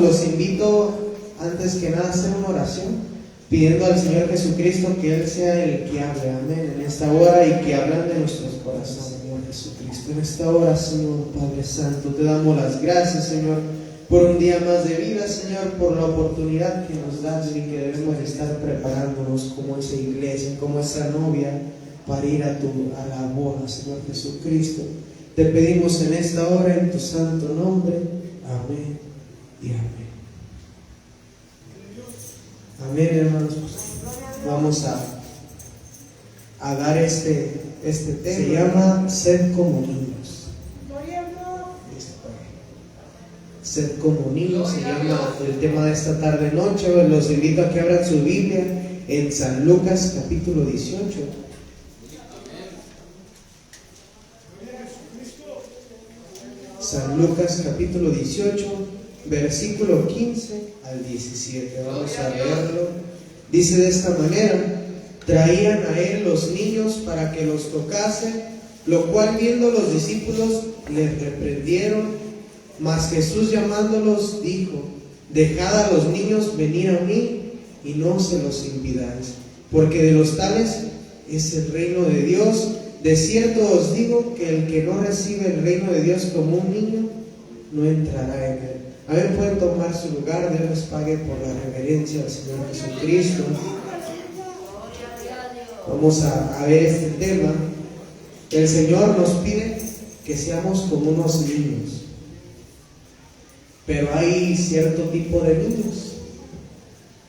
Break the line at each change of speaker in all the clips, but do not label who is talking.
pues los invito antes que nada a hacer una oración, pidiendo al Señor Jesucristo que Él sea el que hable, amén, en esta hora, y que hablan de nuestros corazones, Señor Jesucristo. En esta hora, Señor Padre Santo, te damos las gracias, Señor, por un día más de vida, Señor, por la oportunidad que nos das y que debemos estar preparándonos como esa iglesia, como esa novia, para ir a la boda, Señor Jesucristo. Te pedimos en esta hora, en tu santo nombre, amén y amén. Amén, hermanos. Vamos a dar este tema. Se llama Sed como niños. Sed como niños se llama el tema de esta tarde noche. Los invito a que abran su Biblia en San Lucas capítulo 18. San Lucas capítulo 18, versículo 15 al 17. Vamos a leerlo. Dice de esta manera: traían a él los niños para que los tocase, lo cual viendo los discípulos les reprendieron. Mas Jesús llamándolos dijo: dejad a los niños venir a mí y no se los impidáis, porque de los tales es el reino de Dios. De cierto os digo que el que no recibe el reino de Dios como un niño, no entrará en él. A ver, pueden tomar su lugar. Dios les pague por la reverencia al Señor Jesucristo. Vamos a ver este tema. El Señor nos pide que seamos como unos niños, pero hay cierto tipo de niños.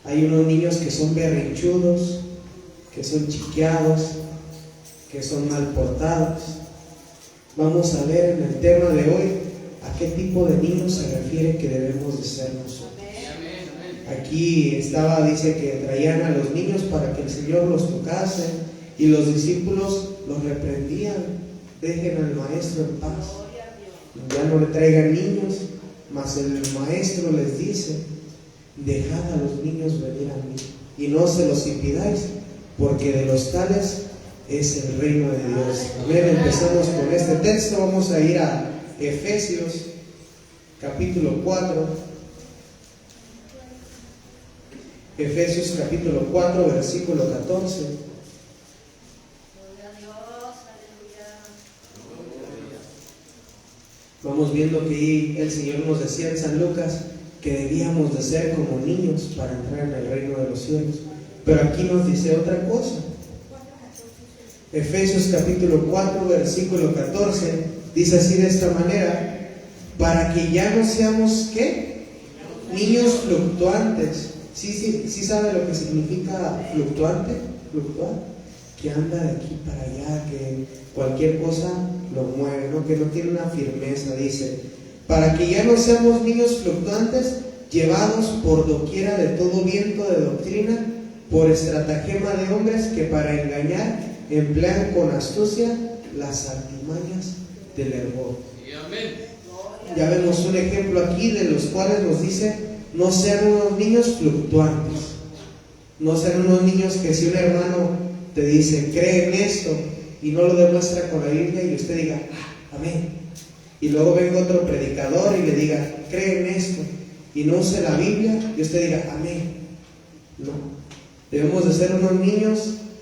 Hay unos niños que son berrinchudos, que son chiqueados, que son mal portados. Vamos a ver en el tema de hoy a qué tipo de niños se refiere que debemos de ser nosotros. Aquí dice que traían a los niños para que el Señor los tocase, y los discípulos los reprendían: dejen al maestro en paz, ya no le traigan niños. Mas el maestro les dice: dejad a los niños venir a mí y no se los impidáis, porque de los tales es el reino de Dios. Amén. Empezamos con este texto. Vamos a ir a Efesios capítulo 4. Efesios capítulo 4, versículo 14. Vamos viendo que el Señor nos decía en San Lucas que debíamos de ser como niños para entrar en el reino de los cielos. Pero aquí nos dice otra cosa. Efesios capítulo 4, versículo 14, dice así de esta manera: para que ya no seamos, ¿qué? Niños fluctuantes. ¿Sí sabe lo que significa fluctuante? Fluctuar, que anda de aquí para allá, que cualquier cosa lo mueve, ¿no? Que no tiene una firmeza. Dice: para que ya no seamos niños fluctuantes, llevados por doquiera de todo viento de doctrina, por estratagema de hombres que para engañar emplean con astucia las artimañas del error. Ya vemos un ejemplo aquí de los cuales nos dice: no sean unos niños fluctuantes, no sean unos niños que si un hermano te dice cree en esto y no lo demuestra con la Biblia, y usted diga amén, y luego venga otro predicador y le diga cree en esto y no use la Biblia y usted diga amén. No, debemos de ser unos niños,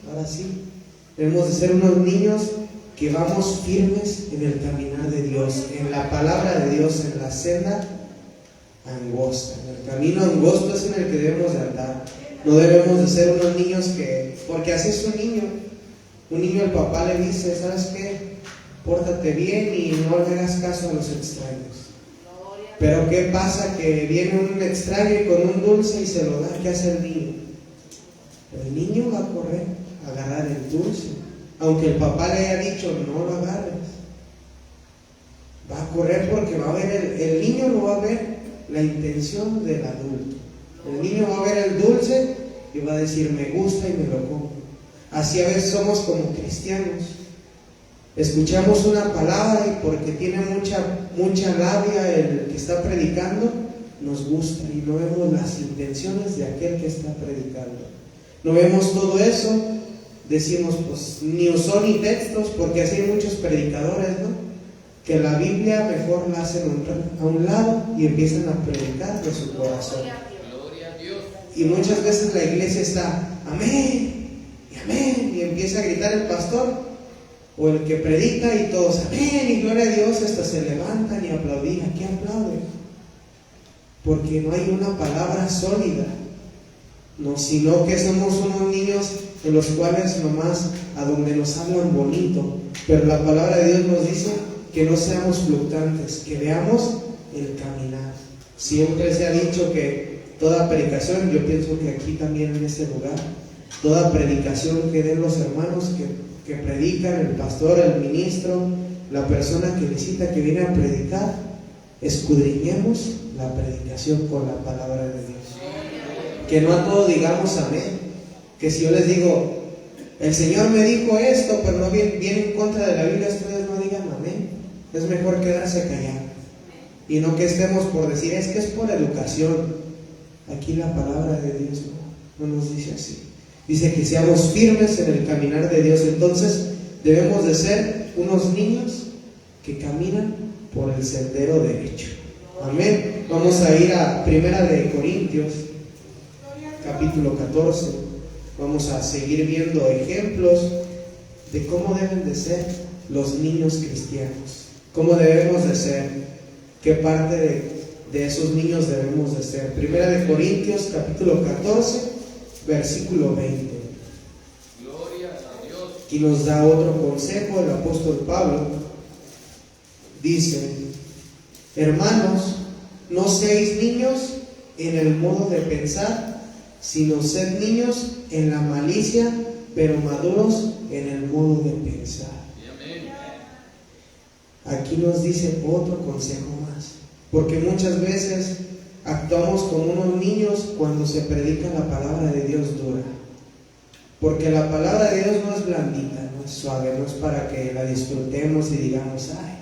ahora sí, debemos de ser unos niños que vamos firmes en el caminar de Dios, en la palabra de Dios, en la senda angosta. En el camino angosto es en el que debemos de andar. No debemos de ser unos niños porque así es un niño. Un niño, el papá le dice: ¿sabes qué? Pórtate bien y no le hagas caso a los extraños. Pero ¿qué pasa? Que viene un extraño y con un dulce y se lo da. ¿Qué hace el niño? El niño va a correr a agarrar el dulce, aunque el papá le haya dicho no lo agarres. Va a correr porque va a ver el niño no va a ver la intención del adulto. El niño va a ver el dulce y va a decir me gusta y me lo como. Así a veces somos como cristianos. Escuchamos una palabra y porque tiene mucha labia el que está predicando, nos gusta, y no vemos las intenciones de aquel que está predicando. No vemos todo eso. Decimos, pues ni usó ni textos, porque así hay muchos predicadores, ¿no? que la Biblia mejor la hacen a un lado y empiezan a predicar de su corazón. Y muchas veces la iglesia está, amén, y amén, y empieza a gritar el pastor o el que predica y todos, amén, y gloria a Dios, hasta se levantan y aplauden. ¿A qué aplauden? Porque no hay una palabra sólida, no, sino que somos unos niños en los cuales nomás a donde nos hablan bonito, pero la palabra de Dios nos dice que no seamos fluctuantes, que veamos el caminar. Siempre se ha dicho que toda predicación, yo pienso que aquí también en este lugar, toda predicación que den los hermanos que predican, el pastor, el ministro, la persona que visita, que viene a predicar, escudriñemos la predicación con la palabra de Dios. Que no a todos digamos amén. Que si yo les digo, el Señor me dijo esto, pero no viene en contra de la Biblia, ustedes no digan amén. Es mejor quedarse callado. Y no que estemos por decir, es que es por educación. Aquí la palabra de Dios no nos dice así. Dice que seamos firmes en el caminar de Dios. Entonces debemos de ser unos niños que caminan por el sendero derecho. Amén. Vamos a ir a Primera de Corintios, capítulo 14. Vamos a seguir viendo ejemplos de cómo deben de ser los niños cristianos. Cómo debemos de ser. Qué parte de esos niños debemos de ser. Primera de Corintios, capítulo 14, versículo 20.
Gloria a Dios.
Aquí nos da otro consejo el apóstol Pablo. Dice, hermanos, no seáis niños en el modo de pensar, sino sed niños en la malicia, pero maduros en el modo de pensar. Aquí nos dice otro consejo más, porque muchas veces actuamos como unos niños cuando se predica la palabra de Dios dura, porque la palabra de Dios no es blandita, no es suave, no es para que la disfrutemos y digamos, ay,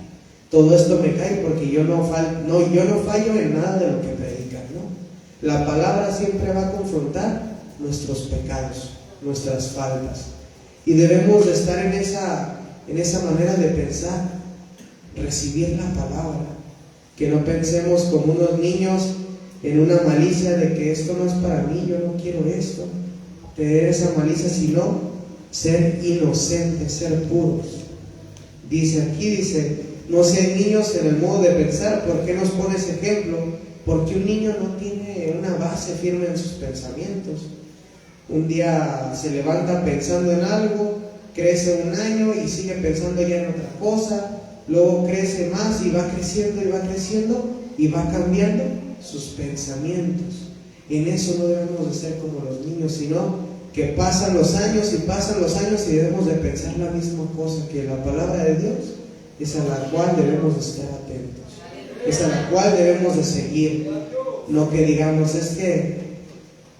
todo esto me cae porque yo no fallo en nada de lo que predican, ¿no? La palabra siempre va a confrontar nuestros pecados, nuestras faltas, y debemos de estar en esa manera de pensar, recibir la palabra, que no pensemos como unos niños en una malicia de que esto no es para mí, yo no quiero esto, tener esa malicia, sino ser inocentes, ser puros. Dice, no sean niños en el modo de pensar. ¿Por qué nos pone ese ejemplo? Porque un niño no tiene una base firme en sus pensamientos. Un día se levanta pensando en algo, crece un año y sigue pensando ya en otra cosa, luego crece más y va creciendo y va cambiando sus pensamientos. En eso no debemos de ser como los niños, sino que pasan los años y debemos de pensar la misma cosa, que la palabra de Dios es a la cual debemos de estar atentos, es a la cual debemos de seguir. No que digamos, es que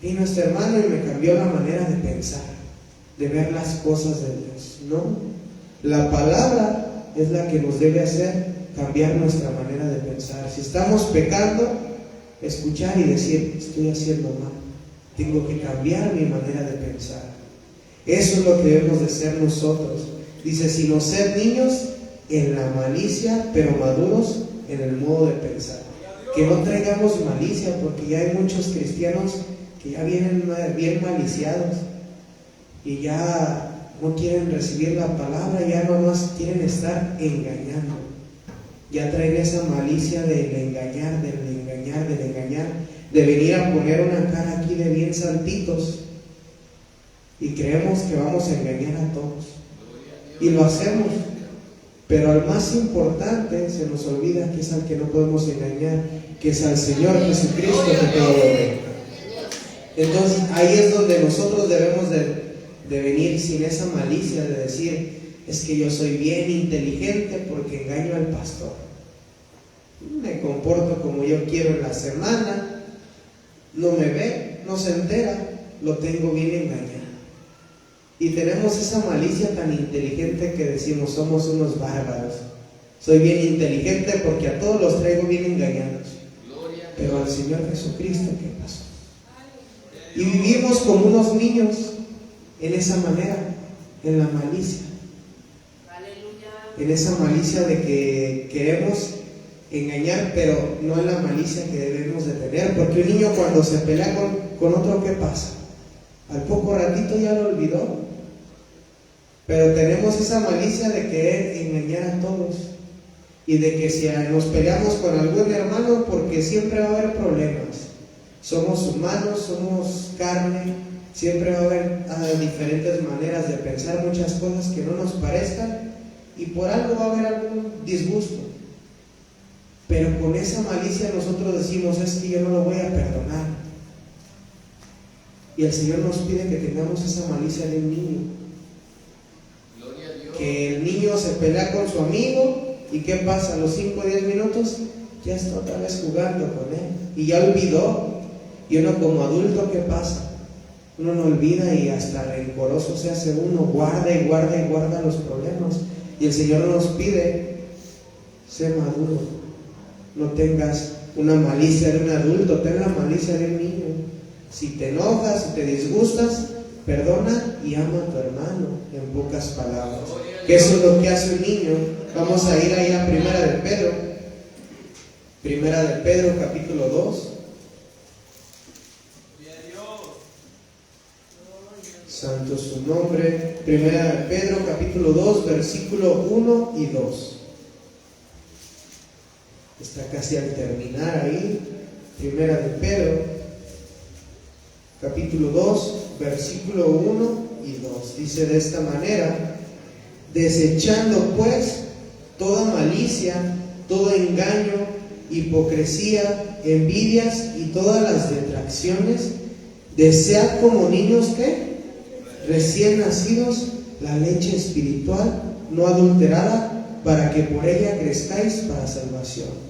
vino este hermano y me cambió la manera de pensar, de ver las cosas de Dios. No, la palabra es la que nos debe hacer cambiar nuestra manera de pensar. Si estamos pecando, escuchar y decir, estoy haciendo mal, tengo que cambiar mi manera de pensar. Eso es lo que debemos de ser nosotros. Dice, sino ser niños en la malicia, pero maduros en el modo de pensar. Que no traigamos malicia, porque ya hay muchos cristianos que ya vienen bien maliciados y ya no quieren recibir la palabra, ya nomás quieren estar engañando. Ya traen esa malicia del engañar, de venir a poner una cara aquí de bien santitos, y creemos que vamos a engañar a todos, y lo hacemos, pero al más importante se nos olvida que es al que no podemos engañar, que es al Señor Jesucristo que todo lo ve. Entonces ahí es donde nosotros debemos de venir sin esa malicia de decir, es que yo soy bien inteligente porque engaño al pastor, me comporto como yo quiero en la semana, no me ve, no se entera, lo tengo bien engañado. Y tenemos esa malicia tan inteligente que decimos, somos unos bárbaros, soy bien inteligente porque a todos los traigo bien engañados. Pero al Señor Jesucristo, ¿qué pasó? Y vivimos como unos niños en esa manera, en la malicia. en esa malicia de que queremos engañar, pero no en la malicia que debemos de tener, porque un niño cuando se pelea con otro, ¿qué pasa? Al poco ratito ya lo olvidó, pero tenemos esa malicia de querer engañar a todos, y de que si nos peleamos con algún hermano, porque siempre va a haber problemas, somos humanos, somos carne, siempre va a haber diferentes maneras de pensar muchas cosas que no nos parezcan, y por algo va a haber algún disgusto. Pero con esa malicia nosotros decimos, es que yo no lo voy a perdonar. Y el Señor nos pide que tengamos esa malicia de un niño.
Gloria a Dios.
Que el niño se pelea con su amigo, y ¿qué pasa? A los 5 o 10 minutos ya está otra vez jugando con él, y ya olvidó. Y uno como adulto, ¿qué pasa? Uno no olvida y hasta rencoroso se hace uno, guarda y guarda y guarda los problemas. Y el Señor nos pide, sé maduro, no tengas una malicia de un adulto, ten la malicia de un niño. Si te enojas, si te disgustas, perdona y ama a tu hermano, en pocas palabras. Que eso es lo que hace un niño. Vamos a ir ahí a Primera de Pedro. Primera de Pedro, capítulo 2. Santo su nombre. Primera de Pedro, capítulo 2, versículo 1 y 2. Está casi al terminar ahí. Primera de Pedro, capítulo 2, versículo 1 y 2. Dice de esta manera: desechando pues toda malicia, todo engaño, hipocresía, envidias y todas las detracciones, desead como niños que recién nacidos la leche espiritual no adulterada, para que por ella crezcáis para salvación.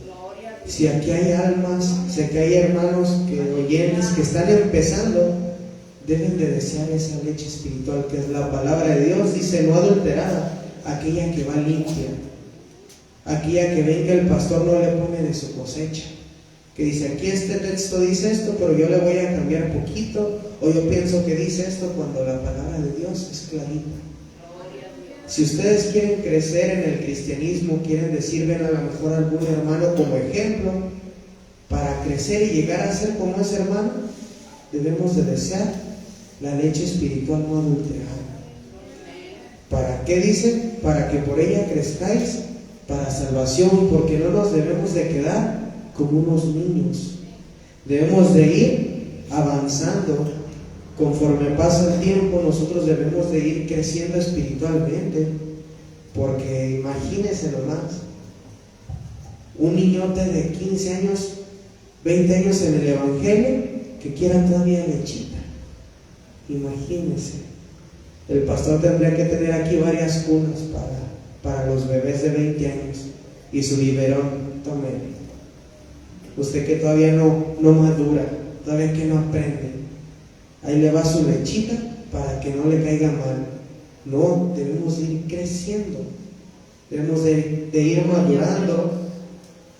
Si aquí hay almas, si aquí hay hermanos oyentes que están empezando, deben de desear esa leche espiritual que es la palabra de Dios. Dice no adulterada, aquella que va limpia, aquella que ven que el pastor no le pone de su cosecha, que dice aquí este texto dice esto, pero yo le voy a cambiar poquito, o yo pienso que dice esto, cuando la palabra de Dios es clarita. Si ustedes quieren crecer en el cristianismo, quieren decir, ven a lo mejor algún hermano como ejemplo, para crecer y llegar a ser como ese hermano, debemos de desear la leche espiritual no adulterada. ¿Para qué dice? Para que por ella crezcáis para salvación, porque no nos debemos de quedar como unos niños. Debemos de ir avanzando. Conforme pasa el tiempo, nosotros debemos de ir creciendo espiritualmente, porque imagínense nomás, un niñote de 15 años, 20 años en el Evangelio, que quiera todavía lechita. Imagínense, el pastor tendría que tener aquí varias cunas para los bebés de 20 años, y su biberón, tome. Usted que todavía no madura, todavía que no aprende, ahí le va su lechita para que no le caiga mal. No, debemos de ir creciendo, debemos de ir madurando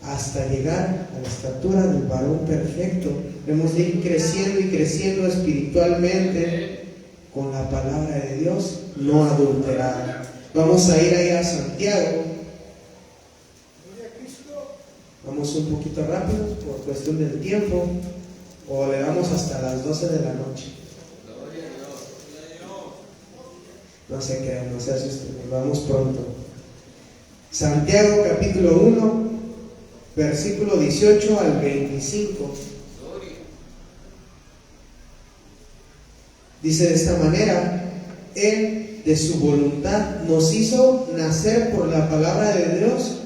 hasta llegar a la estatura del varón perfecto. Debemos de ir creciendo y creciendo espiritualmente con la palabra de Dios no adulterada. Vamos a ir ahí a Santiago. Vamos un poquito rápido por cuestión del tiempo, o le damos hasta las 12 de la noche. No se crean, no se asusten, vamos pronto. Santiago capítulo 1, versículo 18 al 25. Dice de esta manera: Él de su voluntad nos hizo nacer por la palabra de Dios,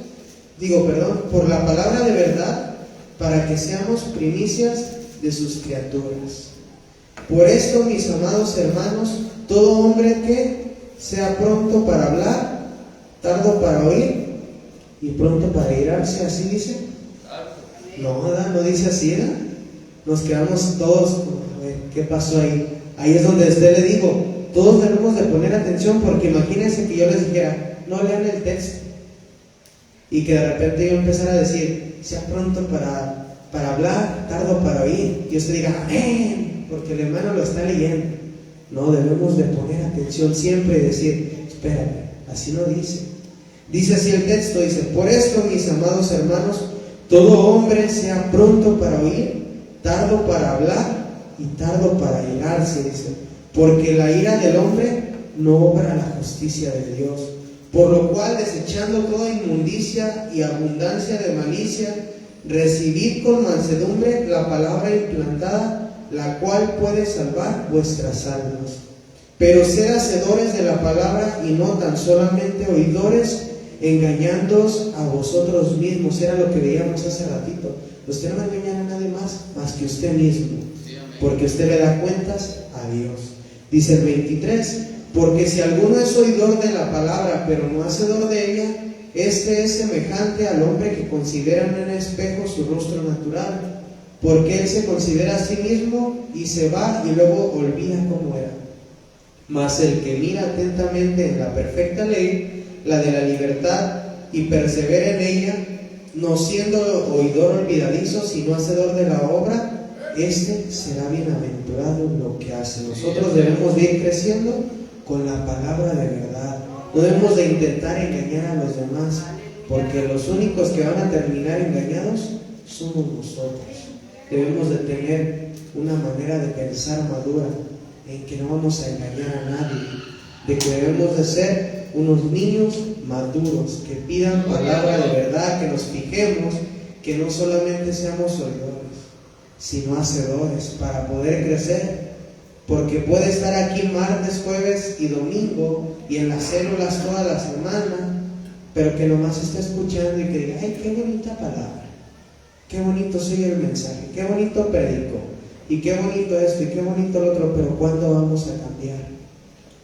por la palabra de verdad, para que seamos primicias de sus criaturas. Por esto, mis amados hermanos, todo hombre que sea pronto para hablar, tardo para oír y pronto para irarse, así dice. No dice así, ¿eh? Nos quedamos todos, a ver, ¿qué pasó ahí? Ahí es donde usted le digo, todos debemos de poner atención, porque imagínense que yo les dijera, no lean el texto, y que de repente yo empezara a decir, sea pronto para hablar, tardo para oír, y usted diga, amén, porque el hermano lo está leyendo. No, debemos de poner atención siempre y decir, espérame, así no dice. Dice así el texto, dice: por esto, mis amados hermanos, todo hombre sea pronto para oír, tardo para hablar y tardo para irarse, dice, porque la ira del hombre no obra la justicia de Dios. Por lo cual, desechando toda inmundicia y abundancia de malicia, recibid con mansedumbre la palabra implantada, la cual puede salvar vuestras almas. Pero sed hacedores de la palabra y no tan solamente oidores, engañándoos a vosotros mismos. Era lo que veíamos hace ratito. Usted no va a engañar a nadie más que usted mismo, porque usted le da cuentas a Dios. Dice el 23: porque si alguno es oidor de la palabra, pero no hacedor de ella, este es semejante al hombre que considera en un espejo su rostro natural, porque él se considera a sí mismo y se va y luego olvida cómo era. Mas el que mira atentamente en la perfecta ley, la de la libertad, y persevera en ella, no siendo oidor olvidadizo, sino hacedor de la obra, este será bienaventurado en lo que hace. Nosotros debemos de ir creciendo con la palabra de verdad. No debemos de intentar engañar a los demás, porque los únicos que van a terminar engañados somos nosotros. Debemos de tener una manera de pensar madura, en que no vamos a engañar a nadie, de que debemos de ser unos niños maduros, que pidan palabra de verdad, que nos fijemos, que no solamente seamos oidores, sino hacedores, para poder crecer. Porque puede estar aquí martes, jueves y domingo, y en las células toda la semana, pero que nomás esté escuchando y que diga: ay, qué bonita palabra, qué bonito sigue el mensaje, qué bonito predico, y qué bonito esto, y qué bonito lo otro. Pero ¿cuándo vamos a cambiar?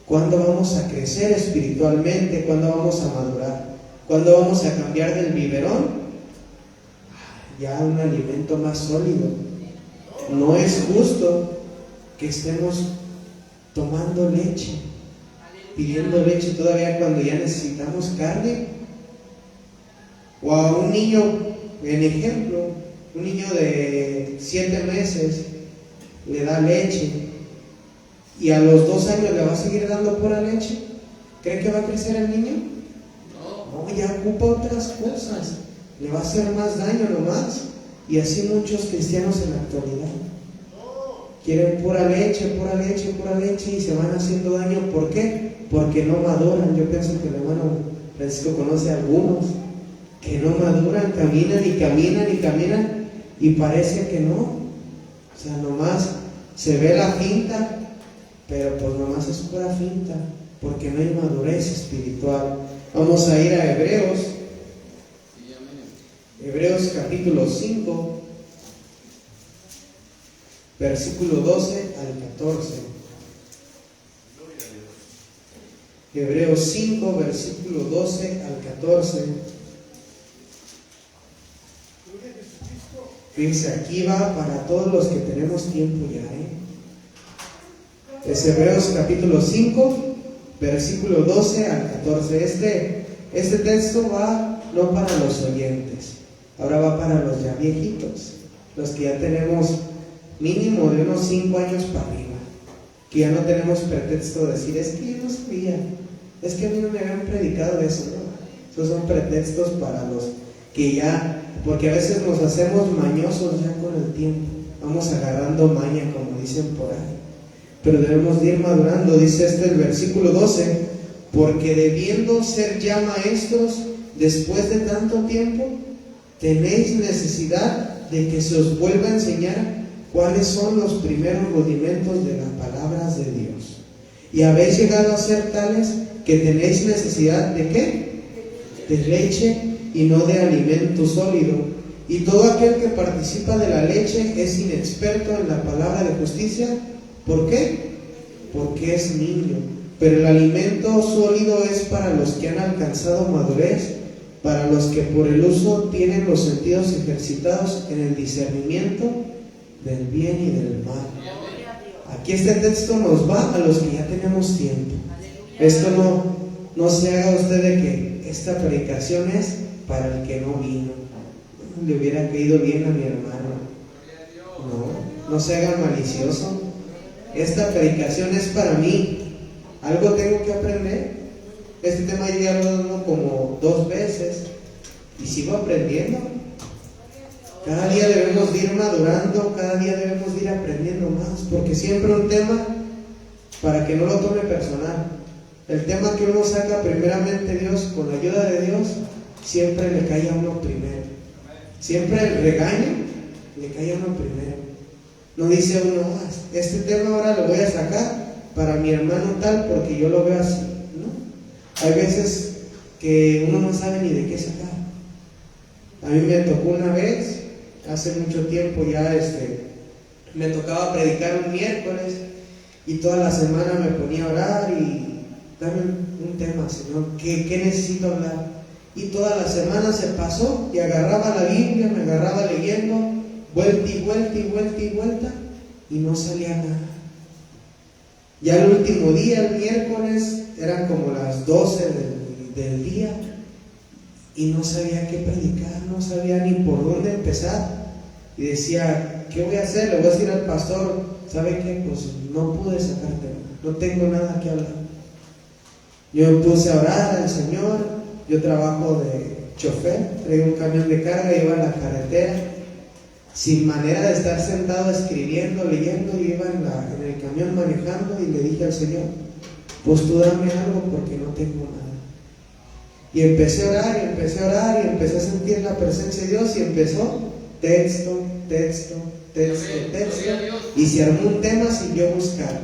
¿Cuándo vamos a crecer espiritualmente? ¿Cuándo vamos a madurar? ¿Cuándo vamos a cambiar del biberón ya a un alimento más sólido? No es justo que estemos tomando leche, pidiendo leche todavía cuando ya necesitamos carne. O a un niño, en ejemplo, un niño de 7 meses le da leche y a los 2 años le va a seguir dando pura leche. ¿Cree que va a crecer el niño? No, ya ocupa otras cosas, le va a hacer más daño nomás. Y así muchos cristianos en la actualidad quieren pura leche, pura leche, pura leche, y se van haciendo daño. ¿Por qué? Porque no maduran. Yo pienso que el hermano Francisco conoce a algunos que no maduran, caminan y caminan y caminan, y parece que no. O sea, nomás se ve la finta, pero pues nomás es pura finta, porque no hay madurez espiritual. Vamos a ir a Hebreos. Hebreos capítulo 5, versículo 12 al 14. Hebreos 5, versículo 12 al 14. Fíjense, aquí va para todos los que tenemos tiempo ya, Es Hebreos capítulo 5, versículo 12 al 14. Este texto va no para los oyentes, ahora va para los ya viejitos, los que ya tenemos mínimo de unos 5 años para arriba, que ya no tenemos pretexto de decir: es que yo no sabía, es que a mí no me habían predicado eso. No, esos son pretextos para los que ya, porque a veces nos hacemos mañosos ya con el tiempo, vamos agarrando maña, como dicen por ahí, pero debemos de ir madurando. Dice el versículo 12: porque debiendo ser ya maestros después de tanto tiempo, tenéis necesidad de que se os vuelva a enseñar cuáles son los primeros rudimentos de las palabras de Dios. Y habéis llegado a ser tales que tenéis necesidad de ¿qué? De leche y no de alimento sólido. Y todo aquel que participa de la leche es inexperto en la palabra de justicia. ¿Por qué? Porque es niño. Pero el alimento sólido es para los que han alcanzado madurez, para los que por el uso tienen los sentidos ejercitados en el discernimiento del bien y del mal. Aquí este texto nos va a los que ya tenemos tiempo. Esto no se haga usted de que esta predicación es para el que no vino. Le hubiera caído bien a mi hermano. No se haga malicioso. Esta predicación es para mí. Algo tengo que aprender. Este tema yo ya lo he dado como 2 veces y sigo aprendiendo. Cada día debemos de ir madurando, cada día debemos de ir aprendiendo más, porque siempre un tema, para que no lo tome personal, el tema que uno saca primeramente Dios, con la ayuda de Dios, siempre le cae a uno primero. Siempre el regaño le cae a uno primero. No dice uno, este tema ahora lo voy a sacar para mi hermano tal porque yo lo veo así. No, hay veces que uno no sabe ni de qué sacar. A mí me tocó una vez, hace mucho tiempo ya, me tocaba predicar un miércoles y toda la semana me ponía a orar y dame un tema, Señor, ¿qué necesito hablar? Y toda la semana se pasó y agarraba la Biblia, me agarraba leyendo, vuelta y vuelta y vuelta y vuelta, y no salía nada. Ya el último día, el miércoles, eran como las 12 del día, y no sabía qué predicar, no sabía ni por dónde empezar. Y decía, ¿qué voy a hacer? Le voy a decir al pastor, ¿sabe qué? Pues no pude sacarte, no tengo nada que hablar. Yo me puse a orar al Señor. Yo trabajo de chofer, traigo un camión de carga, iba en la carretera, sin manera de estar sentado escribiendo, leyendo, yo iba en el camión manejando y le dije al Señor, pues tú dame algo porque no tengo nada. Y empecé a orar y empecé a orar y empecé a sentir la presencia de Dios y empezó texto, y se armó un tema sin yo buscar.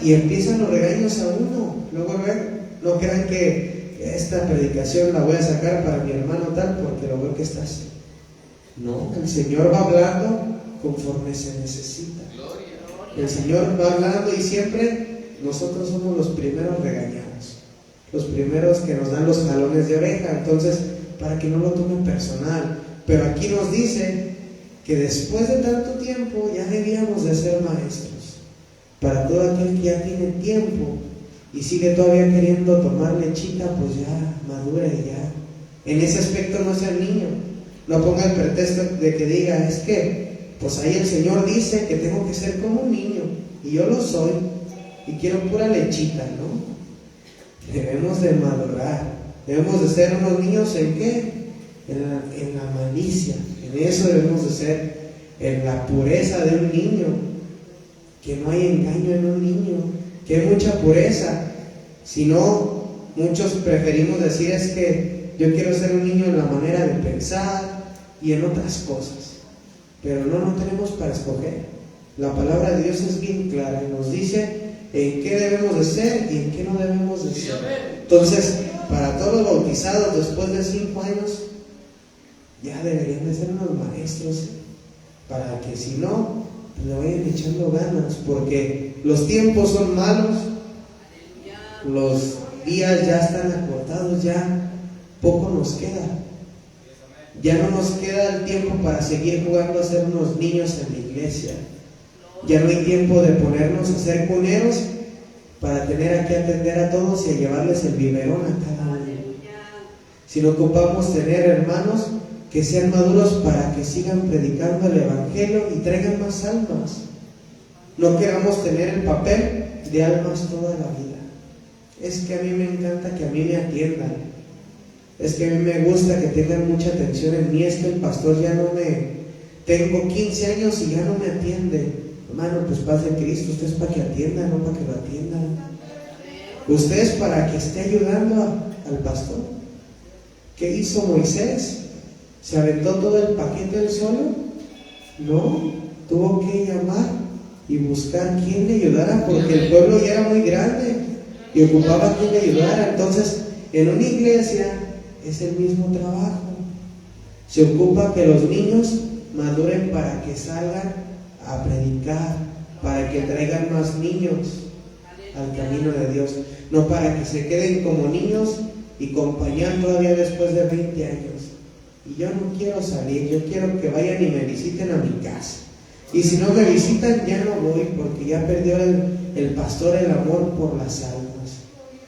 Y empiezan los regaños a uno, luego no crean que esta predicación la voy a sacar para mi hermano tal porque lo veo que está así. No, el Señor va hablando conforme se necesita. El Señor va hablando y siempre nosotros somos los primeros regañados, los primeros que nos dan los jalones de oreja. Entonces, para que no lo tomen personal. Pero aquí nos dice que después de tanto tiempo ya debíamos de ser maestros. Para todo aquel que ya tiene tiempo y sigue todavía queriendo tomar lechita, pues ya madure ya. En ese aspecto no sea niño. No ponga el pretexto de que diga, es que pues ahí el Señor dice que tengo que ser como un niño y yo lo soy y quiero pura lechita, ¿no? Debemos de madurar, debemos de ser unos niños. ¿En qué? En la malicia. En eso debemos de ser, en la pureza de un niño, que no hay engaño en un niño, que hay mucha pureza. Si no, muchos preferimos decir, es que yo quiero ser un niño en la manera de pensar y en otras cosas, pero no tenemos para escoger. La palabra de Dios es bien clara y nos dice en qué debemos de ser y en qué no debemos de ser. Entonces, para todos los bautizados después de 5 años ya deberían de ser unos maestros, para que si no le vayan echando ganas, porque los tiempos son malos, los días ya están acortados, ya poco nos queda. Ya no nos queda el tiempo para seguir jugando a ser unos niños en la iglesia. Ya no hay tiempo de ponernos a ser cuneros para tener que atender a todos y a llevarles el biberón a cada uno. Si no ocupamos tener hermanos que sean maduros para que sigan predicando el evangelio y traigan más almas. No queramos tener el papel de almas toda la vida. Es que a mí me encanta que a mí me atiendan. Es que a mí me gusta que tengan mucha atención en mí. Es que el pastor ya no me... Tengo 15 años y ya no me atiende. Hermano, pues paz de Cristo. Usted es para que atienda, no para que lo atiendan. Usted es para que esté ayudando al pastor. ¿Qué hizo Moisés? ¿Se aventó todo el paquete él solo? No, tuvo que llamar y buscar quién le ayudara, porque el pueblo ya era muy grande y ocupaba quien le ayudara. Entonces, en una iglesia es el mismo trabajo. Se ocupa que los niños maduren para que salgan a predicar, para que traigan más niños al camino de Dios, no para que se queden como niños y compañían todavía después de 20 años. Y yo no quiero salir, yo quiero que vayan y me visiten a mi casa. Y si no me visitan, ya no voy, porque ya perdió el pastor el amor por las almas.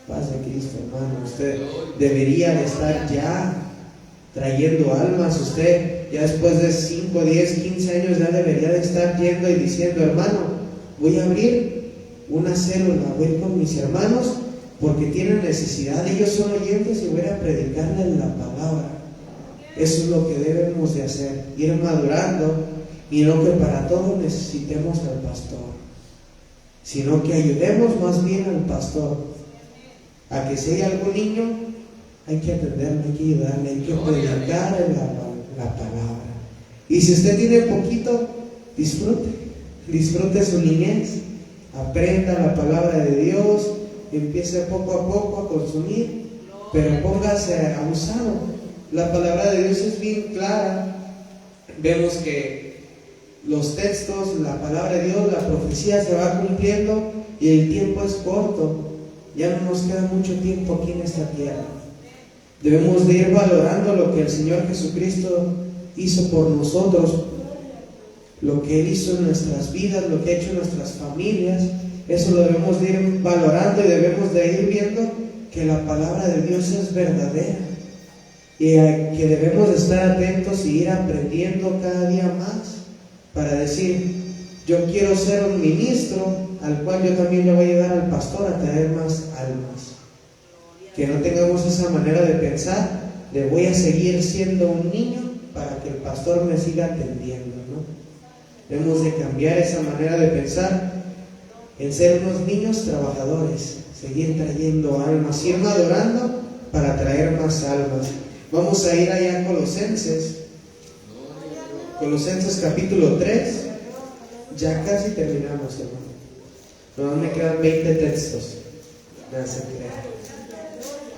Paz de Cristo, hermano. Usted debería de estar ya trayendo almas. Usted ya después de 5, 10, 15 años ya debería de estar yendo y diciendo, hermano, voy a abrir una célula, voy con mis hermanos porque tienen necesidad, ellos son oyentes y voy a predicarles la palabra. Eso es lo que debemos de hacer, ir madurando, y no que para todo necesitemos al pastor, sino que ayudemos más bien al pastor a que si hay algún niño, hay que atenderlo, hay que ayudarle, hay que predicarle la palabra. Y si usted tiene poquito, disfrute su niñez, aprenda la palabra de Dios, empiece poco a poco a consumir, pero póngase abusado. La palabra de Dios es bien clara. Vemos que los textos, la palabra de Dios, la profecía se va cumpliendo y el tiempo es corto. Ya no nos queda mucho tiempo aquí en esta tierra. Debemos de ir valorando lo que el Señor Jesucristo hizo por nosotros, lo que Él hizo en nuestras vidas, lo que ha hecho en nuestras familias. Eso lo debemos de ir valorando y debemos de ir viendo que la palabra de Dios es verdadera y que debemos de estar atentos y ir aprendiendo cada día más para decir: yo quiero ser un ministro al cual yo también le voy a ayudar al pastor a traer más almas. Que no tengamos esa manera de pensar de voy a seguir siendo un niño para que el pastor me siga atendiendo, ¿no? Debemos de cambiar esa manera de pensar en ser unos niños trabajadores, seguir trayendo almas, ir madurando para traer más almas. Vamos a ir allá a Colosenses capítulo 3. Ya casi terminamos, hermano. No me quedan 20 textos.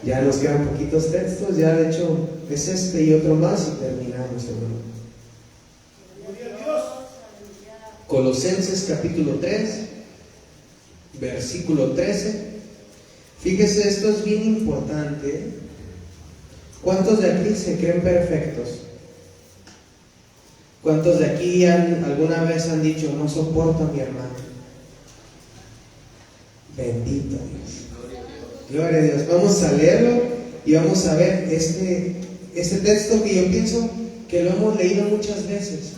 Ya nos quedan poquitos textos. Ya de hecho es este y otro más y terminamos, hermano. Colosenses capítulo 3, versículo 13. Fíjese, esto es bien importante. ¿Cuántos de aquí se creen perfectos? ¿Cuántos de aquí alguna vez han dicho: no soporto a mi hermano? Bendito Dios. Gloria a Dios. Vamos a leerlo y vamos a ver este texto que yo pienso que lo hemos leído muchas veces,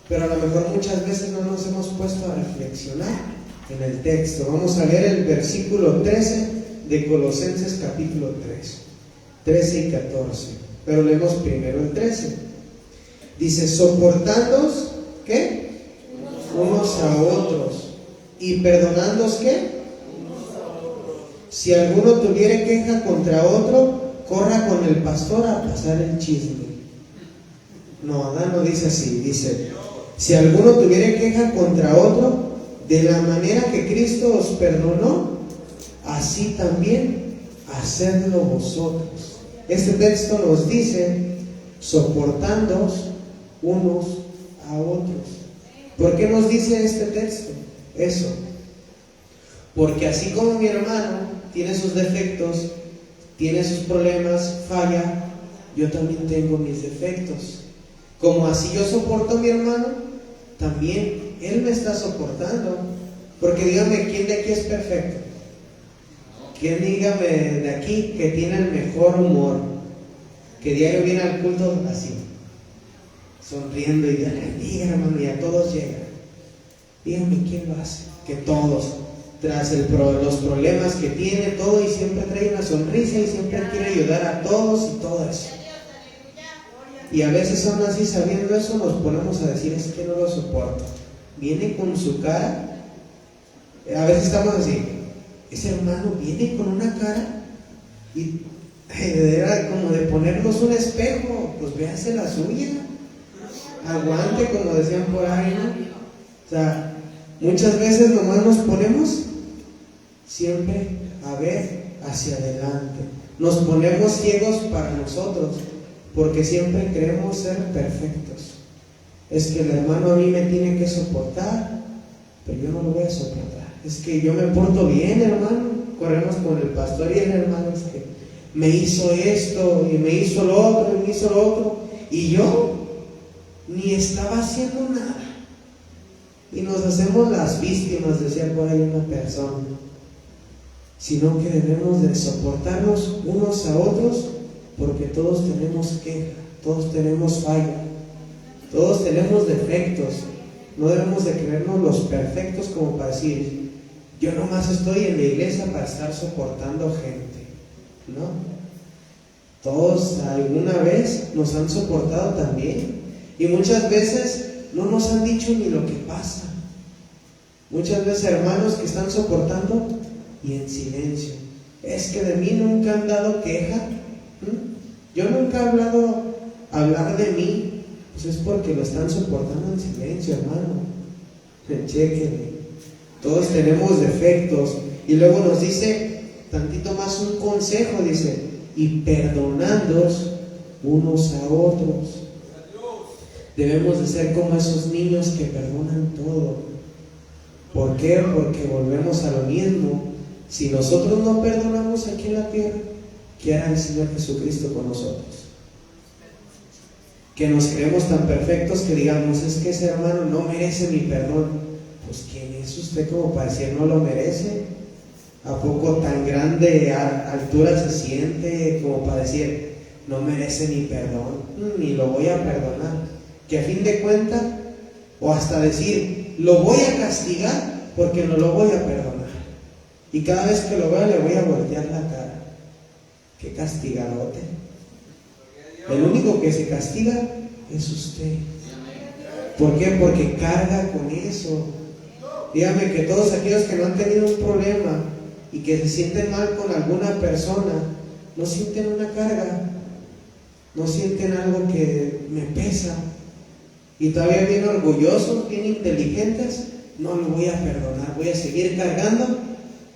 pero a lo mejor muchas veces no nos hemos puesto a reflexionar en el texto. Vamos a leer el versículo 13 de Colosenses capítulo 13 y 14, pero leemos primero el 13. Dice: soportándoos, ¿qué? Unos a otros, y perdonándoos, ¿qué? Si alguno tuviere queja contra otro, corra con el pastor a pasar el chisme. No dice así, dice: si alguno tuviere queja contra otro, de la manera que Cristo os perdonó, así también hacedlo vosotros. Este texto nos dice: soportándoos unos a otros. ¿Por qué nos dice este texto eso? Porque así como mi hermano tiene sus defectos, tiene sus problemas, falla, yo también tengo mis defectos. Como así yo soporto a mi hermano, también él me está soportando. Porque dígame, ¿quién de aquí es perfecto? ¿Quién, dígame, de aquí que tiene el mejor humor, que diario viene al culto así, sonriendo y Dios le bendiga, hermano, y a todos llega? Dígame, ¿quién lo hace? Que todos, tras los problemas que tiene, todo, y siempre trae una sonrisa y siempre quiere ayudar a todos y todo eso. Y a veces aún así, sabiendo eso, nos ponemos a decir: es que no lo soporto. Viene con su cara. A veces estamos así: ese hermano viene con una cara, y era como de ponernos un espejo, pues véase la suya, aguante, como decían por ahí, ¿no? O sea, muchas veces nomás nos ponemos siempre a ver hacia adelante, nos ponemos ciegos para nosotros, porque siempre queremos ser perfectos. Es que el hermano a mí me tiene que soportar, pero yo no lo voy a soportar. Es que yo me porto bien, hermano. Corremos con el pastor y el hermano es que me hizo esto y me hizo lo otro y me hizo lo otro, y yo ni estaba haciendo nada. Y nos hacemos las víctimas, decía por ahí una persona. Sino que debemos de soportarnos unos a otros, porque todos tenemos queja, todos tenemos falla, todos tenemos defectos. No debemos de creernos los perfectos como para decir: yo nomás estoy en la iglesia para estar soportando gente, ¿no? Todos alguna vez nos han soportado también, y muchas veces no nos han dicho ni lo que pasa. Muchas veces hermanos que están soportando y en silencio. Es que de mí nunca han dado queja. Yo nunca he hablado hablar de mí. Pues es porque lo están soportando en silencio, hermano. Chéquenle. Todos tenemos defectos. Y luego nos dice tantito más un consejo, dice, y perdonándoos unos a otros. Debemos de ser como esos niños que perdonan todo. ¿Por qué? Porque volvemos a lo mismo. Si nosotros no perdonamos aquí en la tierra, ¿qué hará el Señor Jesucristo con nosotros? Que nos creemos tan perfectos que digamos, es que ese hermano no merece mi perdón. Pues ¿quién es usted como para decir no lo merece? ¿A poco tan grande altura se siente como para decir no merece mi perdón? Ni lo voy a perdonar. Que a fin de cuentas, o hasta decir, lo voy a castigar porque no lo voy a perdonar. Y cada vez que lo vea le voy a voltear la cara. ¡Qué castigadote! El único que se castiga es usted. ¿Por qué? Porque carga con eso. Dígame que todos aquellos que no han tenido un problema y que se sienten mal con alguna persona, no sienten una carga, no sienten algo que me pesa. Y todavía bien orgullosos, bien inteligentes, no lo voy a perdonar, voy a seguir cargando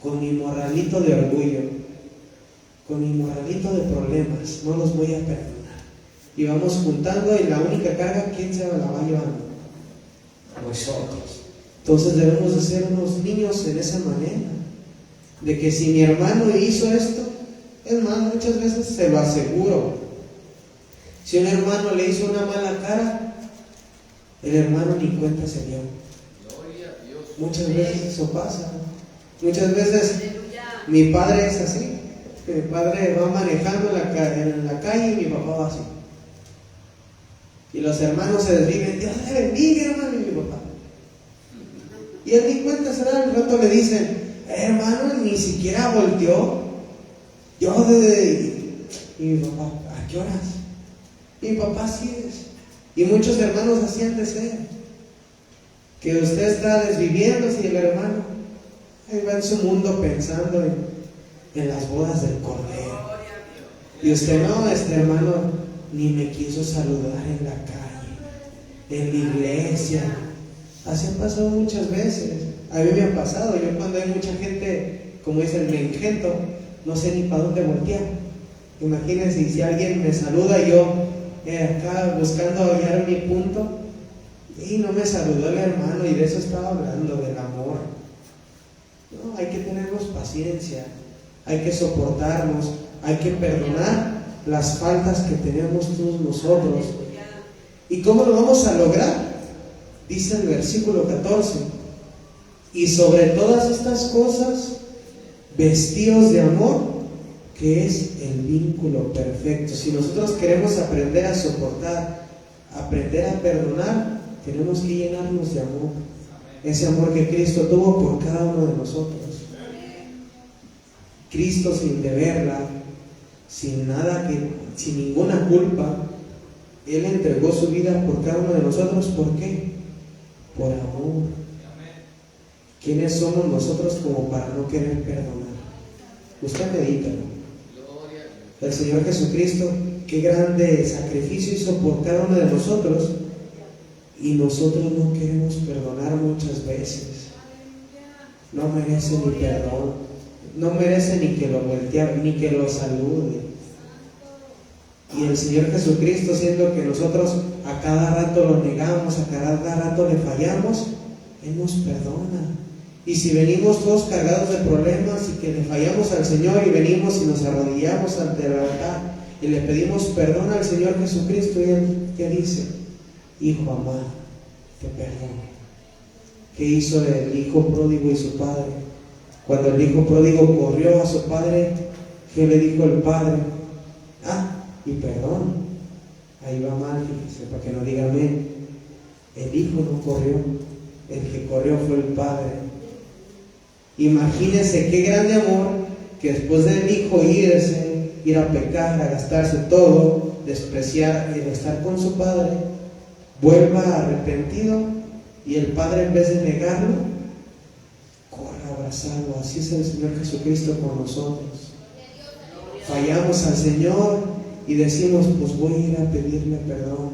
con mi morralito de orgullo, con mi morralito de problemas, no los voy a perdonar. Y vamos juntando y la única carga, ¿quién se la va llevando? Nosotros. Entonces debemos de ser unos niños en esa manera, de que si mi hermano hizo esto, es más, muchas veces se lo aseguro, si un hermano le hizo una mala cara, el hermano ni cuenta se dio. Muchas veces eso pasa. Muchas veces mi padre es así. Mi padre va manejando en la calle y mi papá va así. Y los hermanos se desviven. Dios le bendiga, hermano, y mi papá. Y él ni cuenta se da. Al rato le dicen, hermano, ni siquiera volteó. Y mi papá, ¿a qué horas? Y mi papá así es. Y muchos hermanos hacían de ser. Que usted está desviviéndose y el hermano ahí va en su mundo pensando en las bodas del Cordero. Y usted no, este hermano ni me quiso saludar en la calle, en la iglesia. Así ha pasado muchas veces. A mí me ha pasado. Yo cuando hay mucha gente, como dice el menjento, no sé ni para dónde voltear. Imagínense si alguien me saluda y yo acá buscando hallar mi punto y no me saludó el hermano, y de eso estaba hablando, del amor. No, hay que tenernos paciencia, hay que soportarnos, hay que perdonar las faltas que tenemos todos nosotros. ¿Y cómo lo vamos a lograr? Dice el versículo 14, y sobre todas estas cosas vestidos de amor, que es el vínculo perfecto. Si nosotros queremos aprender a soportar, aprender a perdonar, tenemos que llenarnos de amor. Ese amor que Cristo tuvo por cada uno de nosotros. Cristo, sin deberla, sin nada, sin ninguna culpa, Él entregó su vida por cada uno de nosotros. ¿Por qué? Por amor. ¿Quiénes somos nosotros como para no querer perdonar? Usted medítalo. El Señor Jesucristo, qué grande sacrificio hizo por cada uno de nosotros, y nosotros no queremos perdonar muchas veces. No merece ni perdón, no merece ni que lo voltee, ni que lo salude. Y el Señor Jesucristo, siendo que nosotros a cada rato lo negamos, a cada rato le fallamos, Él nos perdona. Y si venimos todos cargados de problemas y que le fallamos al Señor y venimos y nos arrodillamos ante el altar y le pedimos perdón al Señor Jesucristo, y Él, ¿qué dice? Hijo amado, te perdono. ¿Qué hizo el hijo pródigo y su padre? Cuando el hijo pródigo corrió a su padre, ¿qué le dijo el padre? Y perdón. Ahí va mal, fíjese, para que no diga amén. El hijo no corrió, el que corrió fue el padre. Imagínense qué grande amor que después del hijo ir a pecar, a gastarse todo, despreciar y estar con su padre, vuelva arrepentido y el padre, en vez de negarlo, corra a abrazarlo. Así es el Señor Jesucristo con nosotros. Fallamos al Señor y decimos, pues voy a ir a pedirle perdón.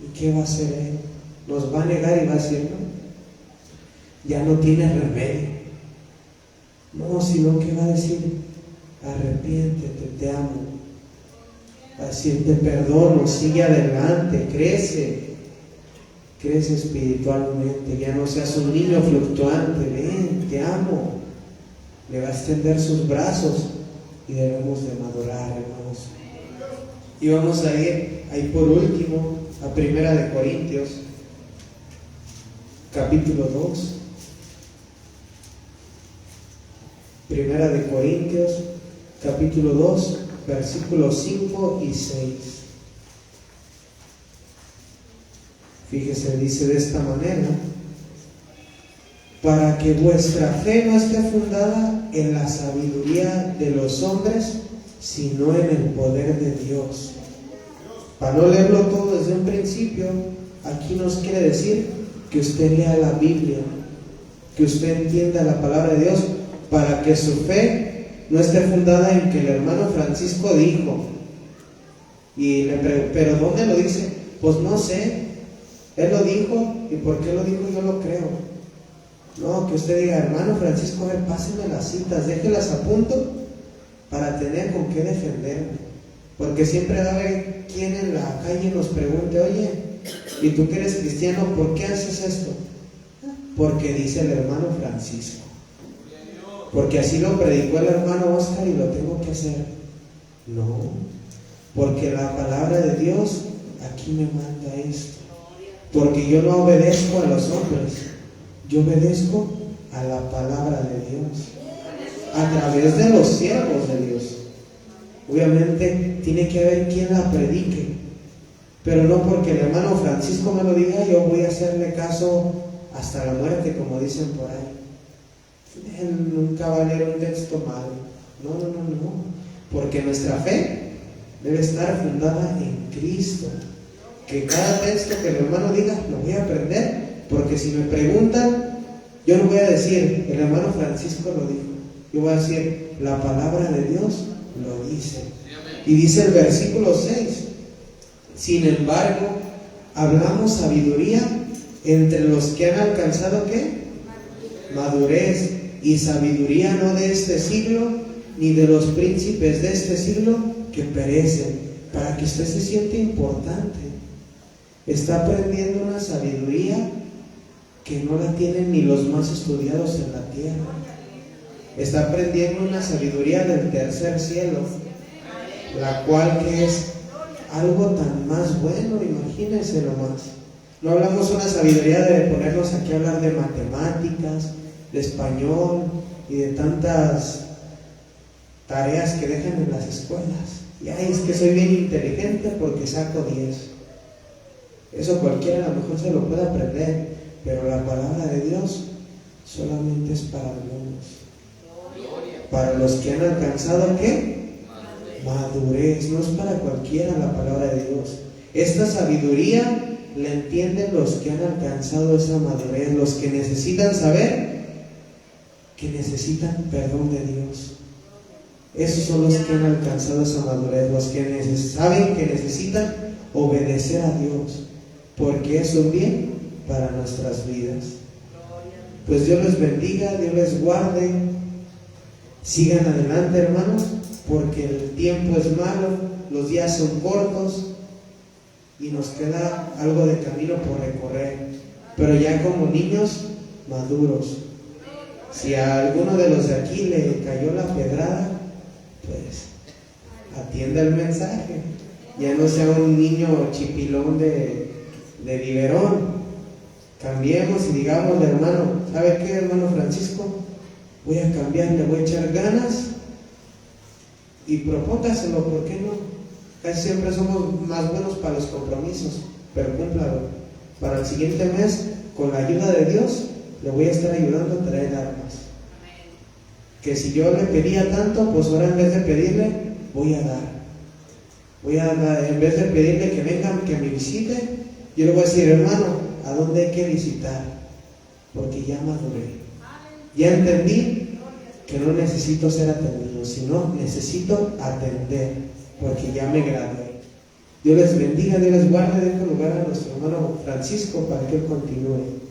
¿Y qué va a hacer Él? Nos va a negar y va a decir, no, ya no tiene remedio. No, sino que va a decir, arrepiéntete, te amo. Va a decir, te perdono, sigue adelante, crece espiritualmente, ya no seas un niño fluctuante, ven, te amo. Le va a extender sus brazos y debemos de madurar, hermanos. Y vamos a ir ahí por último a 1 Corintios, capítulo 2. 1 Corintios, capítulo 2, versículos 5 y 6. Fíjese, dice de esta manera: para que vuestra fe no esté fundada en la sabiduría de los hombres, sino en el poder de Dios. Para no leerlo todo desde un principio, aquí nos quiere decir que usted lea la Biblia, que usted entienda la palabra de Dios, para que su fe no esté fundada en que el hermano Francisco dijo. Y le pregunto, ¿pero dónde lo dice? Pues no sé, él lo dijo, y por qué lo dijo yo lo creo. No, que usted diga, hermano Francisco, a ver, páseme las citas, déjelas a punto para tener con qué defenderme. Porque siempre va a haber quien en la calle nos pregunte, oye, ¿y tú que eres cristiano, por qué haces esto? Porque dice el hermano Francisco. Porque así lo predicó el hermano Oscar y lo tengo que hacer. No, porque la palabra de Dios aquí me manda esto. Porque yo no obedezco a los hombres, yo obedezco a la palabra de Dios, a través de los siervos de Dios. Obviamente tiene que haber quien la predique, pero no porque el hermano Francisco me lo diga, yo voy a hacerle caso hasta la muerte, como dicen por ahí. Él nunca va a leer un texto malo. No, porque nuestra fe debe estar fundada en Cristo. Que cada texto que el hermano diga lo voy a aprender, porque si me preguntan, yo no voy a decir el hermano Francisco lo dijo, yo voy a decir la palabra de Dios lo dice. Y dice el versículo 6: sin embargo, hablamos sabiduría entre los que han alcanzado ¿qué? Madurez, y sabiduría no de este siglo, ni de los príncipes de este siglo que perecen, para que usted se sienta importante. Está aprendiendo una sabiduría que no la tienen ni los más estudiados en la tierra. Está aprendiendo una sabiduría del tercer cielo, la cual que es algo tan más bueno, imagínense nomás. No hablamos una sabiduría de ponernos aquí a hablar de matemáticas, de español y de tantas tareas que dejan en las escuelas. Y ay, es que soy bien inteligente porque saco 10. Eso cualquiera a lo mejor se lo puede aprender, pero la palabra de Dios solamente es para algunos. Para los que han alcanzado ¿qué? Madurez. No es para cualquiera la palabra de Dios. Esta sabiduría la entienden los que han alcanzado esa madurez, los que necesitan saber que necesitan perdón de Dios. Esos son los que han alcanzado esa madurez, los que saben que necesitan obedecer a Dios, porque es un bien para nuestras vidas. Pues Dios les bendiga, Dios les guarde. Sigan adelante, hermanos, porque el tiempo es malo, los días son cortos y nos queda algo de camino por recorrer, pero ya como niños maduros. Si a alguno de los de aquí le cayó la pedrada, pues atienda el mensaje. Ya no sea un niño chipilón de biberón. Cambiemos y digamos, hermano, ¿sabe qué, hermano Francisco? Voy a cambiar, le voy a echar ganas y propóngaselo, ¿por qué no? Casi siempre somos más buenos para los compromisos, pero cúmplalo. Para el siguiente mes, con la ayuda de Dios, le voy a estar ayudando a traer armas. que si yo le pedía tanto, pues ahora en vez de pedirle, voy a dar. Voy a dar, en vez de pedirle que vengan, que me visite, yo le voy a decir, hermano, ¿a dónde hay que visitar? Porque ya maduré. Ya entendí que no necesito ser atendido, sino necesito atender, porque ya me gradué. Dios les bendiga, Dios les guarde. Dejo lugar a nuestro hermano Francisco para que él continúe.